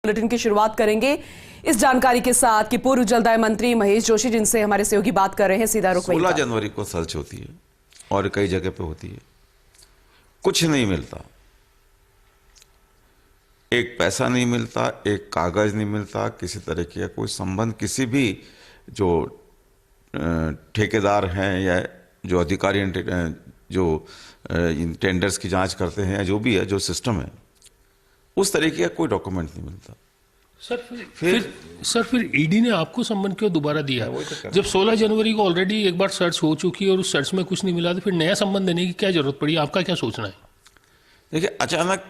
Bulletin की शुरुआत करेंगे इस जानकारी के साथ कि पूर्व जलदाय मंत्री महेश जोशी, जिनसे हमारे सहयोगी बात कर रहे हैं, सीधा रुख 16 जनवरी को सर्च होती है और कई जगह पे होती है, कुछ नहीं मिलता, एक पैसा नहीं मिलता, एक कागज नहीं मिलता, किसी तरह का कोई संबंध किसी भी जो ठेकेदार हैं या जो अधिकारी जो टेंडर्स की जांच करते हैं या जो भी है, जो सिस्टम है, उस तरीके का कोई डॉक्यूमेंट नहीं मिलता। फिर ईडी ने आपको सम्मन क्यों दोबारा दिया? जब 16 जनवरी को ऑलरेडी एक बार सर्च हो चुकी है और उस सर्च में कुछ नहीं मिला, तो फिर नया सम्मन देने की क्या जरूरत पड़ी? आपका क्या सोचना है? देखिए, अचानक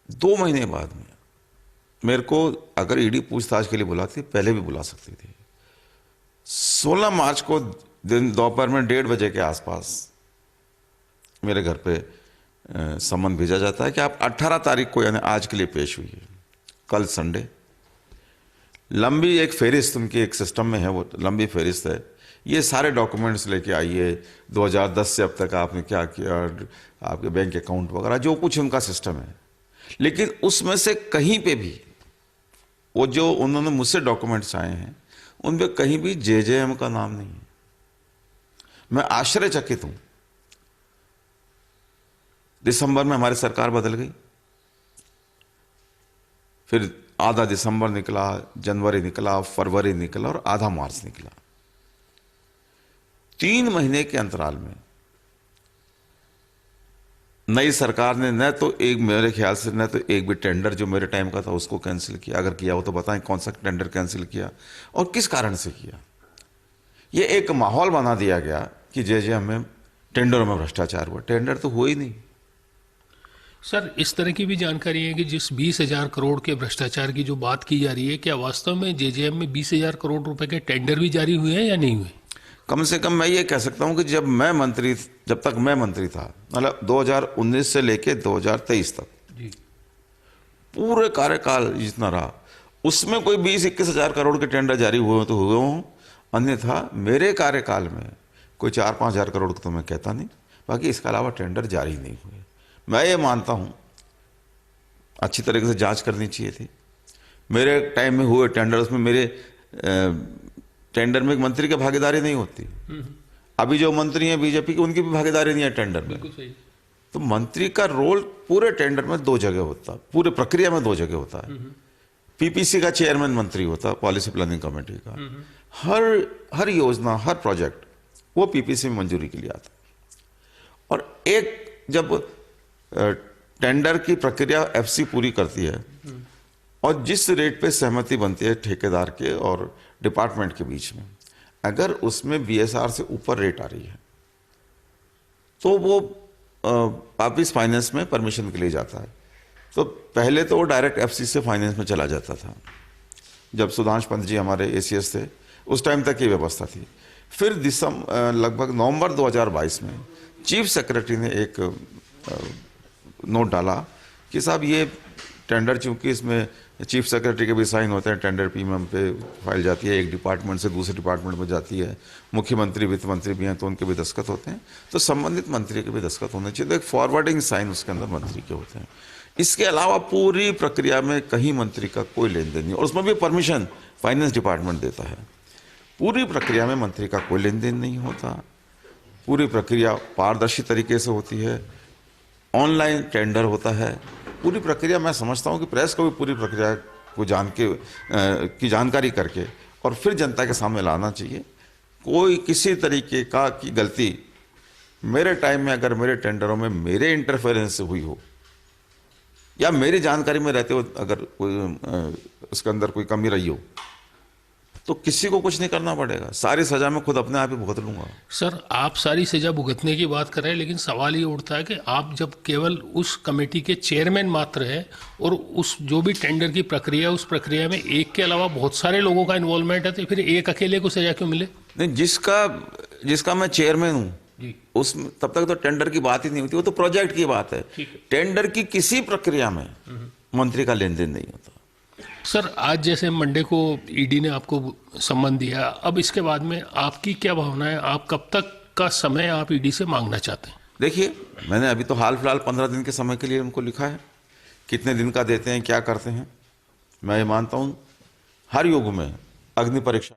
2 महीने बाद में मेरे को अगर ईडी पूछताछ के लिए बुलाती, पहले भी बुला सकती थी। 16 मार्च को दिन दोपहर में 1:30 बजे के आसपास मेरे घर पे सम्मन भेजा जाता है कि आप 18 तारीख को, यानी आज के लिए पेश हुई है, कल संडे। लंबी एक फेरिस्त उनकी एक सिस्टम में है, वो लंबी फेरिस्त है, ये सारे डॉक्यूमेंट्स लेके आइए, 2010 से अब तक आपने क्या किया, आपके बैंक अकाउंट वगैरह जो कुछ उनका सिस्टम है। लेकिन उसमें से कहीं पे भी वो जो उन्होंने मुझसे डॉक्यूमेंट्स आए हैं, उनमें कहीं भी जेजेएम का नाम नहीं है। मैं आश्चर्यचकित हूं। दिसंबर में हमारी सरकार बदल गई, फिर आधा दिसंबर निकला, जनवरी निकला, फरवरी निकला और आधा मार्च निकला। 3 महीने के अंतराल में नई सरकार ने न तो एक, मेरे ख्याल से न तो एक भी टेंडर जो मेरे टाइम का था उसको कैंसिल किया। अगर किया हो तो बताएं कौन सा टेंडर कैंसिल किया और किस कारण से किया। ये एक माहौल बना दिया गया कि जेजेएम में टेंडरों में भ्रष्टाचार हुआ। टेंडर तो हुआ ही नहीं। सर, इस तरह की भी जानकारी है कि जिस 20,000 करोड़ के भ्रष्टाचार की जो बात की जा रही है, क्या वास्तव में जेजेएम में 20,000 करोड़ रुपए के टेंडर भी जारी हुए हैं या नहीं हुए? कम से कम मैं ये कह सकता हूं कि जब तक मैं मंत्री था, मतलब 2019 से लेके 2023 तक जी, पूरे कार्यकाल जितना रहा, उसमें कोई 20-21 हजार करोड़ के टेंडर जारी हुए हो तो हुए हों, अन्यथा मेरे कार्यकाल में कोई 4-5 हजार करोड़ तो मैं कहता नहीं, बाकी इसके अलावा टेंडर जारी नहीं हुए। मैं ये मानता हूं अच्छी तरीके से जांच करनी चाहिए थी। मेरे टाइम में हुए टेंडर, उसमें मेरे टेंडर में एक मंत्री की भागीदारी नहीं होती। अभी जो मंत्री हैं बीजेपी के, उनकी भी भागीदारी नहीं है टेंडर में। तो मंत्री का रोल पूरे टेंडर में 2 जगह होता है, पूरे प्रक्रिया में 2 जगह होता है। पीपीसी का चेयरमैन मंत्री होता है, पॉलिसी प्लानिंग कमेटी का। हर योजना, हर प्रोजेक्ट वो पीपीसी में मंजूरी के लिए आता है। और एक जब टेंडर की प्रक्रिया एफसी पूरी करती है और जिस रेट पे सहमति बनती है ठेकेदार के और डिपार्टमेंट के बीच में, अगर उसमें बीएसआर से ऊपर रेट आ रही है तो वो वापिस फाइनेंस में परमिशन के लिए जाता है। तो पहले तो वो डायरेक्ट एफसी से फाइनेंस में चला जाता था। जब सुधांश पंत जी हमारे एसीएस थे, उस टाइम तक ये व्यवस्था थी। फिर लगभग नवंबर 2022 में चीफ सेक्रेटरी ने एक नोट डाला कि साहब ये टेंडर, चूंकि इसमें चीफ सेक्रेटरी के भी साइन होते हैं, टेंडर प्रीमियम पे फाइल जाती है, एक डिपार्टमेंट से दूसरे डिपार्टमेंट में जाती है, मुख्यमंत्री वित्त मंत्री भी हैं तो उनके भी दस्तखत होते हैं, तो संबंधित मंत्री के भी दस्तखत होने चाहिए। तो एक फॉरवर्डिंग साइन उसके अंदर मंत्री के होते हैं। इसके अलावा पूरी प्रक्रिया में कहीं मंत्री का कोई लेन देन नहीं, और उसमें भी परमिशन फाइनेंस डिपार्टमेंट देता है। पूरी प्रक्रिया में मंत्री का कोई लेन देन नहीं होता। पूरी प्रक्रिया पारदर्शी तरीके से होती है, ऑनलाइन टेंडर होता है। पूरी प्रक्रिया, मैं समझता हूं कि प्रेस को भी पूरी प्रक्रिया को की जानकारी करके और फिर जनता के सामने लाना चाहिए। कोई किसी तरीके की गलती मेरे टाइम में, अगर मेरे टेंडरों में मेरे इंटरफेरेंस से हुई हो या मेरी जानकारी में रहते हो अगर कोई उसके अंदर कोई कमी रही हो, तो किसी को कुछ नहीं करना पड़ेगा, सारी सजा मैं खुद अपने आप ही भुगत लूंगा। सर, आप सारी सजा भुगतने की बात कर रहे हैं, लेकिन सवाल ये उठता है कि आप जब केवल उस कमेटी के चेयरमैन मात्र हैं और उस जो भी टेंडर की प्रक्रिया, उस प्रक्रिया में एक के अलावा बहुत सारे लोगों का इन्वॉल्वमेंट है, तो फिर एक अकेले को सजा क्यों मिले? नहीं, जिसका मैं चेयरमैन हूँ उस तब तक तो टेंडर की बात ही नहीं होती, वो तो प्रोजेक्ट की बात है। टेंडर की किसी प्रक्रिया में मंत्री का लेन देन नहीं होता। सर, आज जैसे मंडे को ईडी ने आपको सम्मन दिया, अब इसके बाद में आपकी क्या भावना है? आप कब तक का समय आप ईडी से मांगना चाहते हैं? देखिए, मैंने अभी तो हाल फिलहाल 15 दिन के समय के लिए उनको लिखा है। कितने दिन का देते हैं, क्या करते हैं, मैं ये मानता हूँ हर युग में अग्नि परीक्षा